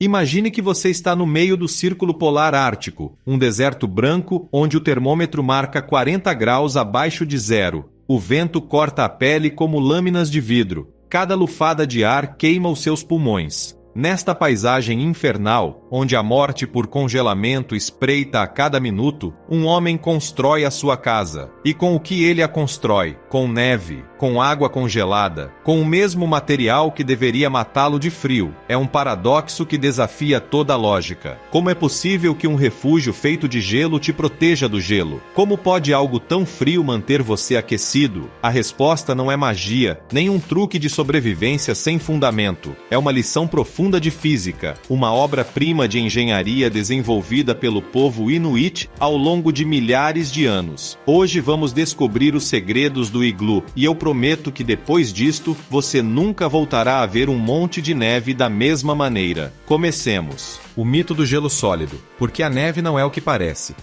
Imagine que você está no meio do Círculo Polar Ártico, um deserto branco onde o termômetro marca 40 graus abaixo de zero. O vento corta a pele como lâminas de vidro. Cada lufada de ar queima os seus pulmões. Nesta paisagem infernal, onde a morte por congelamento espreita a cada minuto, um homem constrói a sua casa. E com o que ele a constrói? Com neve, com água congelada, com o mesmo material que deveria matá-lo de frio. É um paradoxo que desafia toda a lógica. Como é possível que um refúgio feito de gelo te proteja do gelo? Como pode algo tão frio manter você aquecido? A resposta não é magia, nem um truque de sobrevivência sem fundamento. É uma lição profunda de física, uma obra-prima de engenharia desenvolvida pelo povo Inuit ao longo de milhares de anos. Hoje vamos descobrir os segredos do iglu, e eu prometo que depois disto, você nunca voltará a ver um monte de neve da mesma maneira. Comecemos. O mito do gelo sólido, porque a neve não é o que parece.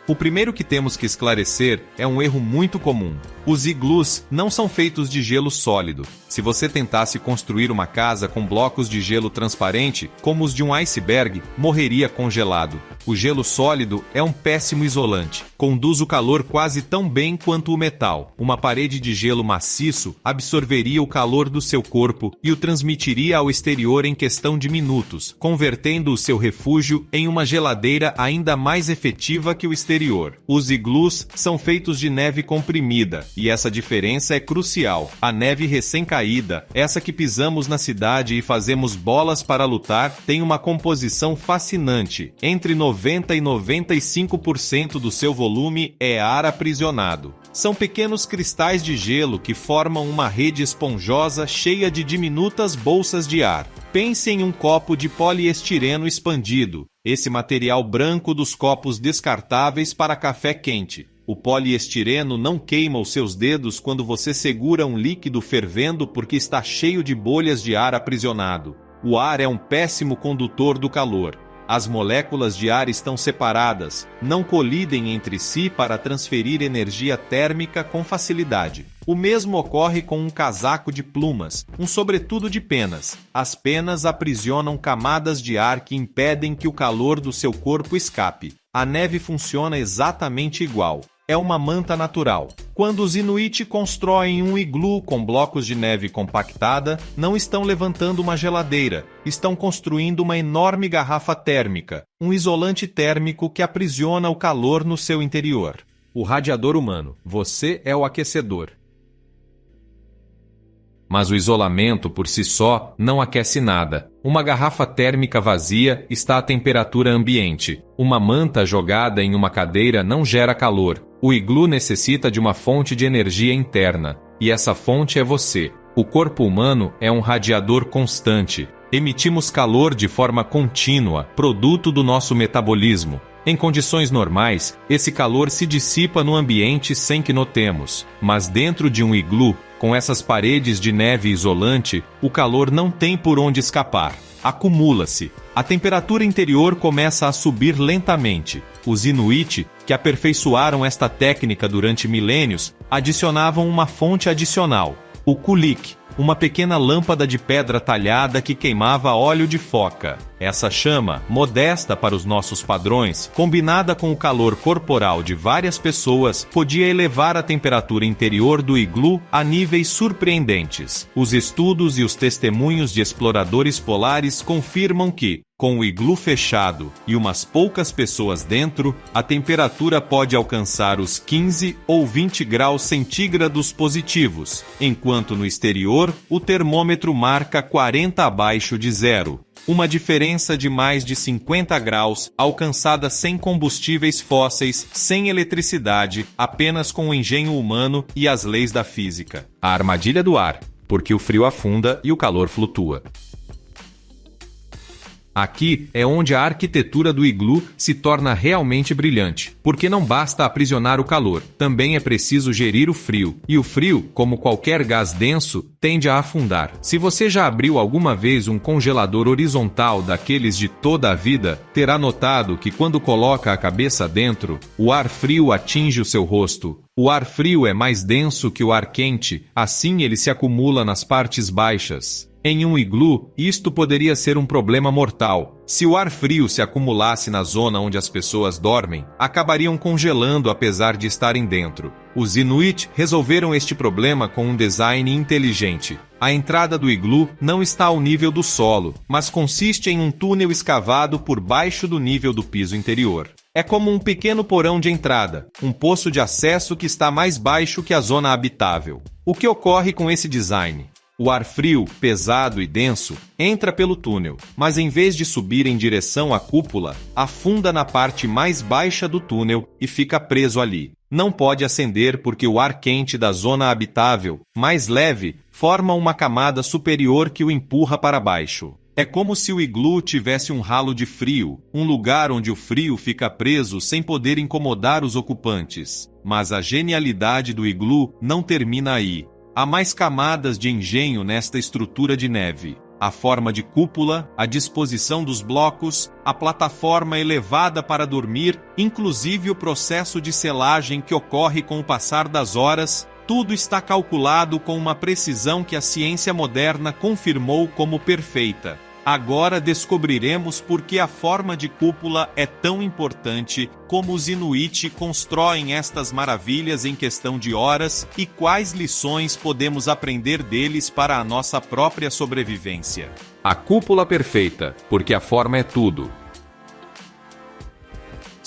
O primeiro que temos que esclarecer é um erro muito comum. Os iglus não são feitos de gelo sólido. Se você tentasse construir uma casa com blocos de gelo transparente, como os de um iceberg, morreria congelado. O gelo sólido é um péssimo isolante. Conduz o calor quase tão bem quanto o metal. Uma parede de gelo maciço absorveria o calor do seu corpo e o transmitiria ao exterior em questão de minutos, convertendo o seu refúgio em uma geladeira ainda mais efetiva que o exterior. Os iglus são feitos de neve comprimida, e essa diferença é crucial. A neve recém-caída, essa que pisamos na cidade e fazemos bolas para lutar, tem uma composição fascinante. Entre 90% e 95% do seu volume é ar aprisionado. São pequenos cristais de gelo que formam uma rede esponjosa cheia de diminutas bolsas de ar. Pense em um copo de poliestireno expandido, esse material branco dos copos descartáveis para café quente. O poliestireno não queima os seus dedos quando você segura um líquido fervendo porque está cheio de bolhas de ar aprisionado. O ar é um péssimo condutor do calor. As moléculas de ar estão separadas, não colidem entre si para transferir energia térmica com facilidade. O mesmo ocorre com um casaco de plumas, um sobretudo de penas. As penas aprisionam camadas de ar que impedem que o calor do seu corpo escape. A neve funciona exatamente igual. É uma manta natural. Quando os Inuit constroem um iglu com blocos de neve compactada, não estão levantando uma geladeira, estão construindo uma enorme garrafa térmica, um isolante térmico que aprisiona o calor no seu interior. O radiador humano, você é o aquecedor. Mas o isolamento por si só não aquece nada. Uma garrafa térmica vazia está à temperatura ambiente. Uma manta jogada em uma cadeira não gera calor. O iglu necessita de uma fonte de energia interna, e essa fonte é você. O corpo humano é um radiador constante. Emitimos calor de forma contínua, produto do nosso metabolismo. Em condições normais, esse calor se dissipa no ambiente sem que notemos. Mas dentro de um iglu, com essas paredes de neve isolante, o calor não tem por onde escapar. Acumula-se. A temperatura interior começa a subir lentamente. Os Inuit, que aperfeiçoaram esta técnica durante milênios, adicionavam uma fonte adicional, o kulik, uma pequena lâmpada de pedra talhada que queimava óleo de foca. Essa chama, modesta para os nossos padrões, combinada com o calor corporal de várias pessoas, podia elevar a temperatura interior do iglu a níveis surpreendentes. Os estudos e os testemunhos de exploradores polares confirmam que, com o iglu fechado e umas poucas pessoas dentro, a temperatura pode alcançar os 15 ou 20 graus centígrados positivos, enquanto no exterior o termômetro marca 40 abaixo de zero. Uma diferença de mais de 50 graus, alcançada sem combustíveis fósseis, sem eletricidade, apenas com o engenho humano e as leis da física. A armadilha do ar, porque o frio afunda e o calor flutua. Aqui é onde a arquitetura do iglu se torna realmente brilhante, porque não basta aprisionar o calor, também é preciso gerir o frio. E o frio, como qualquer gás denso, tende a afundar. Se você já abriu alguma vez um congelador horizontal daqueles de toda a vida, terá notado que quando coloca a cabeça dentro, o ar frio atinge o seu rosto. O ar frio é mais denso que o ar quente, assim ele se acumula nas partes baixas. Em um iglu, isto poderia ser um problema mortal. Se o ar frio se acumulasse na zona onde as pessoas dormem, acabariam congelando apesar de estarem dentro. Os Inuit resolveram este problema com um design inteligente. A entrada do iglu não está ao nível do solo, mas consiste em um túnel escavado por baixo do nível do piso interior. É como um pequeno porão de entrada, um poço de acesso que está mais baixo que a zona habitável. O que ocorre com esse design? O ar frio, pesado e denso entra pelo túnel, mas em vez de subir em direção à cúpula, afunda na parte mais baixa do túnel e fica preso ali. Não pode ascender porque o ar quente da zona habitável, mais leve, forma uma camada superior que o empurra para baixo. É como se o iglu tivesse um ralo de frio, um lugar onde o frio fica preso sem poder incomodar os ocupantes. Mas a genialidade do iglu não termina aí. Há mais camadas de engenho nesta estrutura de neve. A forma de cúpula, a disposição dos blocos, a plataforma elevada para dormir, inclusive o processo de selagem que ocorre com o passar das horas, tudo está calculado com uma precisão que a ciência moderna confirmou como perfeita. Agora descobriremos por que a forma de cúpula é tão importante, como os Inuit constroem estas maravilhas em questão de horas e quais lições podemos aprender deles para a nossa própria sobrevivência. A cúpula perfeita, porque a forma é tudo.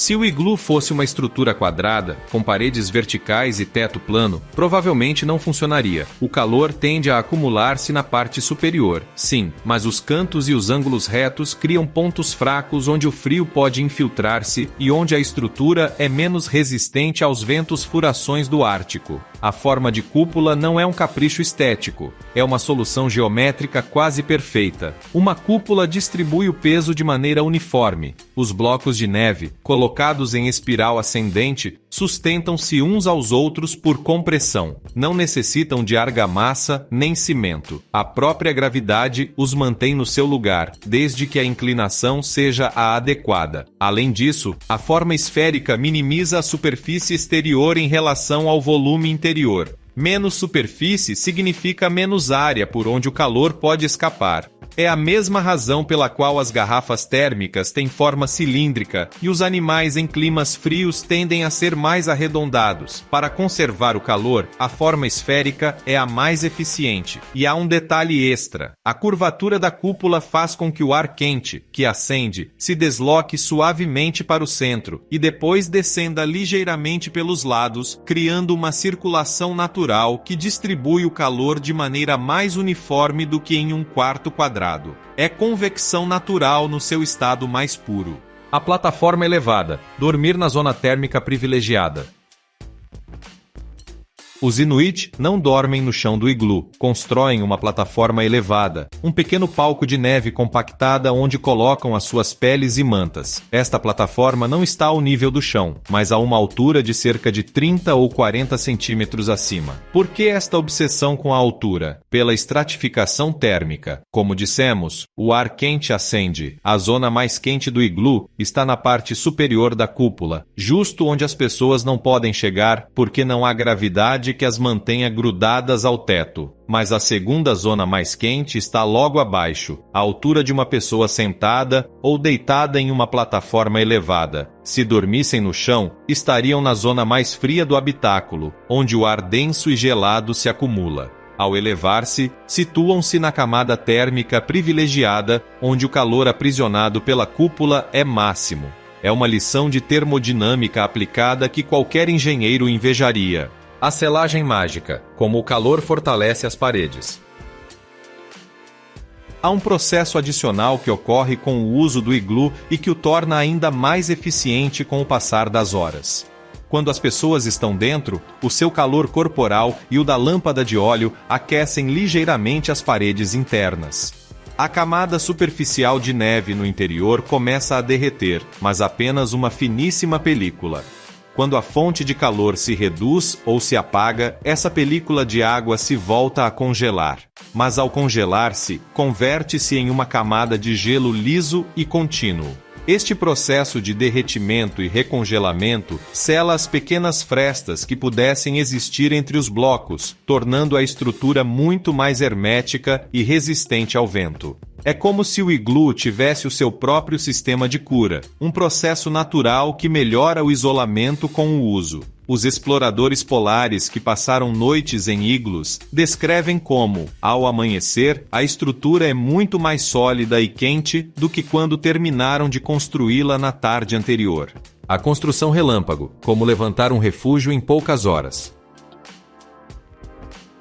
Se o iglu fosse uma estrutura quadrada, com paredes verticais e teto plano, provavelmente não funcionaria. O calor tende a acumular-se na parte superior, sim, mas os cantos e os ângulos retos criam pontos fracos onde o frio pode infiltrar-se e onde a estrutura é menos resistente aos ventos furações do Ártico. A forma de cúpula não é um capricho estético, é uma solução geométrica quase perfeita. Uma cúpula distribui o peso de maneira uniforme. Os blocos de neve, colocados em espiral ascendente, sustentam-se uns aos outros por compressão. Não necessitam de argamassa nem cimento. A própria gravidade os mantém no seu lugar, desde que a inclinação seja a adequada. Além disso, a forma esférica minimiza a superfície exterior em relação ao volume interior. Menos superfície significa menos área por onde o calor pode escapar. É a mesma razão pela qual as garrafas térmicas têm forma cilíndrica e os animais em climas frios tendem a ser mais arredondados. Para conservar o calor, a forma esférica é a mais eficiente. E há um detalhe extra. A curvatura da cúpula faz com que o ar quente, que ascende, se desloque suavemente para o centro e depois descenda ligeiramente pelos lados, criando uma circulação natural que distribui o calor de maneira mais uniforme do que em um quarto quadrado. É convecção natural no seu estado mais puro. A plataforma elevada. Dormir na zona térmica privilegiada. Os Inuit não dormem no chão do iglu, constroem uma plataforma elevada, um pequeno palco de neve compactada onde colocam as suas peles e mantas. Esta plataforma não está ao nível do chão, mas a uma altura de cerca de 30 ou 40 centímetros acima. Por que esta obsessão com a altura? Pela estratificação térmica. Como dissemos, o ar quente ascende. A zona mais quente do iglu está na parte superior da cúpula, justo onde as pessoas não podem chegar porque não há gravidade que as mantenha grudadas ao teto. Mas a segunda zona mais quente está logo abaixo, à altura de uma pessoa sentada ou deitada em uma plataforma elevada. Se dormissem no chão, estariam na zona mais fria do habitáculo, onde o ar denso e gelado se acumula. Ao elevar-se, situam-se na camada térmica privilegiada, onde o calor aprisionado pela cúpula é máximo. É uma lição de termodinâmica aplicada que qualquer engenheiro invejaria. A selagem mágica, como o calor fortalece as paredes. Há um processo adicional que ocorre com o uso do iglu e que o torna ainda mais eficiente com o passar das horas. Quando as pessoas estão dentro, o seu calor corporal e o da lâmpada de óleo aquecem ligeiramente as paredes internas. A camada superficial de neve no interior começa a derreter, mas apenas uma finíssima película. Quando a fonte de calor se reduz ou se apaga, essa película de água se volta a congelar. Mas ao congelar-se, converte-se em uma camada de gelo liso e contínuo. Este processo de derretimento e recongelamento sela as pequenas frestas que pudessem existir entre os blocos, tornando a estrutura muito mais hermética e resistente ao vento. É como se o iglu tivesse o seu próprio sistema de cura, um processo natural que melhora o isolamento com o uso. Os exploradores polares que passaram noites em iglus descrevem como, ao amanhecer, a estrutura é muito mais sólida e quente do que quando terminaram de construí-la na tarde anterior. A construção relâmpago, como levantar um refúgio em poucas horas.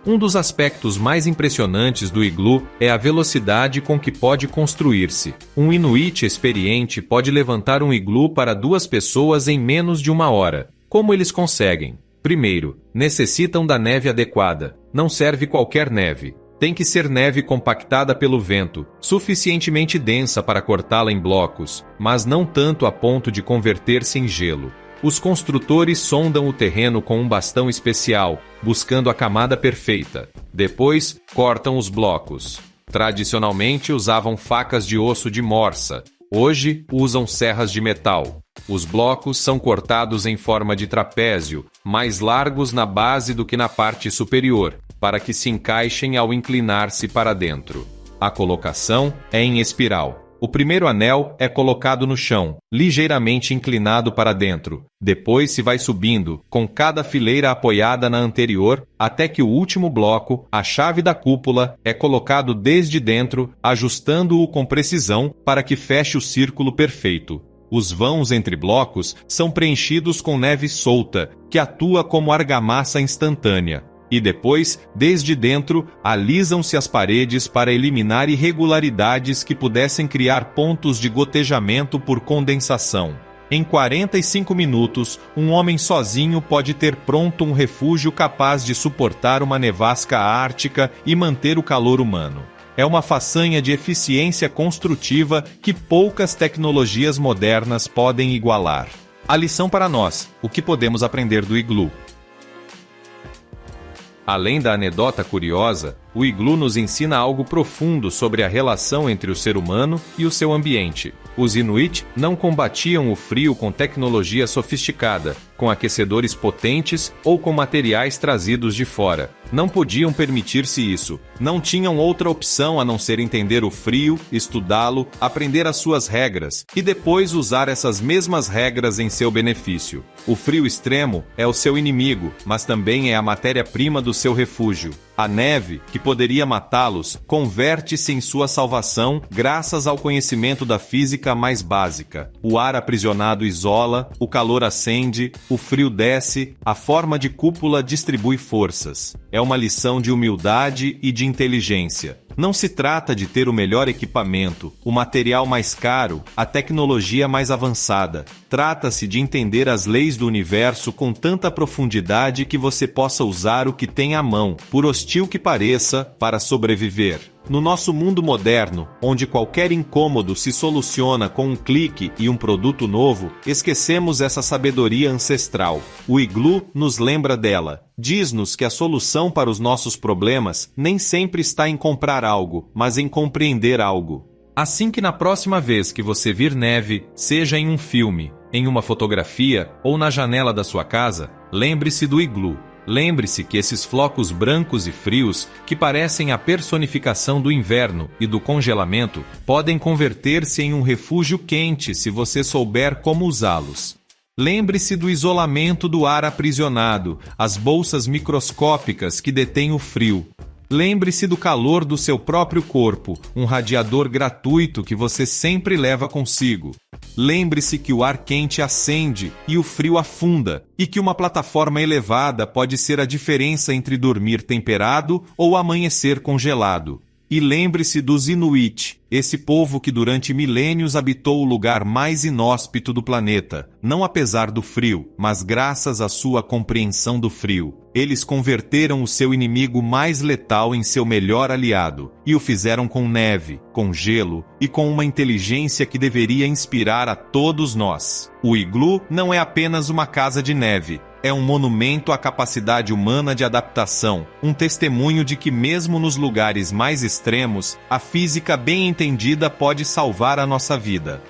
Um dos aspectos mais impressionantes do iglu é a velocidade com que pode construir-se. Um inuit experiente pode levantar um iglu para 2 pessoas em menos de 1 hora. Como eles conseguem? Primeiro, necessitam da neve adequada. Não serve qualquer neve. Tem que ser neve compactada pelo vento, suficientemente densa para cortá-la em blocos, mas não tanto a ponto de converter-se em gelo. Os construtores sondam o terreno com um bastão especial, buscando a camada perfeita. Depois, cortam os blocos. Tradicionalmente usavam facas de osso de morsa. Hoje, usam serras de metal. Os blocos são cortados em forma de trapézio, mais largos na base do que na parte superior, para que se encaixem ao inclinar-se para dentro. A colocação é em espiral. O primeiro anel é colocado no chão, ligeiramente inclinado para dentro. Depois se vai subindo, com cada fileira apoiada na anterior, até que o último bloco, a chave da cúpula, é colocado desde dentro, ajustando-o com precisão para que feche o círculo perfeito. Os vãos entre blocos são preenchidos com neve solta, que atua como argamassa instantânea. E depois, desde dentro, alisam-se as paredes para eliminar irregularidades que pudessem criar pontos de gotejamento por condensação. Em 45 minutos, um homem sozinho pode ter pronto um refúgio capaz de suportar uma nevasca ártica e manter o calor humano. É uma façanha de eficiência construtiva que poucas tecnologias modernas podem igualar. A lição para nós: o que podemos aprender do iglu? Além da anedota curiosa, o iglu nos ensina algo profundo sobre a relação entre o ser humano e o seu ambiente. Os Inuit não combatiam o frio com tecnologia sofisticada, com aquecedores potentes ou com materiais trazidos de fora. Não podiam permitir-se isso. Não tinham outra opção a não ser entender o frio, estudá-lo, aprender as suas regras e depois usar essas mesmas regras em seu benefício. O frio extremo é o seu inimigo, mas também é a matéria-prima do seu refúgio. A neve, que poderia matá-los, converte-se em sua salvação graças ao conhecimento da física mais básica. O ar aprisionado isola, o calor acende, o frio desce, a forma de cúpula distribui forças. É uma lição de humildade e de inteligência. Não se trata de ter o melhor equipamento, o material mais caro, a tecnologia mais avançada. Trata-se de entender as leis do universo com tanta profundidade que você possa usar o que tem à mão, por hostil que pareça, para sobreviver. No nosso mundo moderno, onde qualquer incômodo se soluciona com um clique e um produto novo, esquecemos essa sabedoria ancestral. O iglu nos lembra dela. Diz-nos que a solução para os nossos problemas nem sempre está em comprar algo, mas em compreender algo. Assim que na próxima vez que você vir neve, seja em um filme, em uma fotografia ou na janela da sua casa, lembre-se do iglu. Lembre-se que esses flocos brancos e frios, que parecem a personificação do inverno e do congelamento, podem converter-se em um refúgio quente se você souber como usá-los. Lembre-se do isolamento do ar aprisionado, as bolsas microscópicas que detêm o frio. Lembre-se do calor do seu próprio corpo, um radiador gratuito que você sempre leva consigo. Lembre-se que o ar quente acende e o frio afunda, e que uma plataforma elevada pode ser a diferença entre dormir temperado ou amanhecer congelado. E lembre-se dos Inuit, esse povo que durante milênios habitou o lugar mais inóspito do planeta, não apesar do frio, mas graças à sua compreensão do frio. Eles converteram o seu inimigo mais letal em seu melhor aliado, e o fizeram com neve, com gelo e com uma inteligência que deveria inspirar a todos nós. O iglu não é apenas uma casa de neve. É um monumento à capacidade humana de adaptação, um testemunho de que mesmo nos lugares mais extremos, a física bem entendida pode salvar a nossa vida.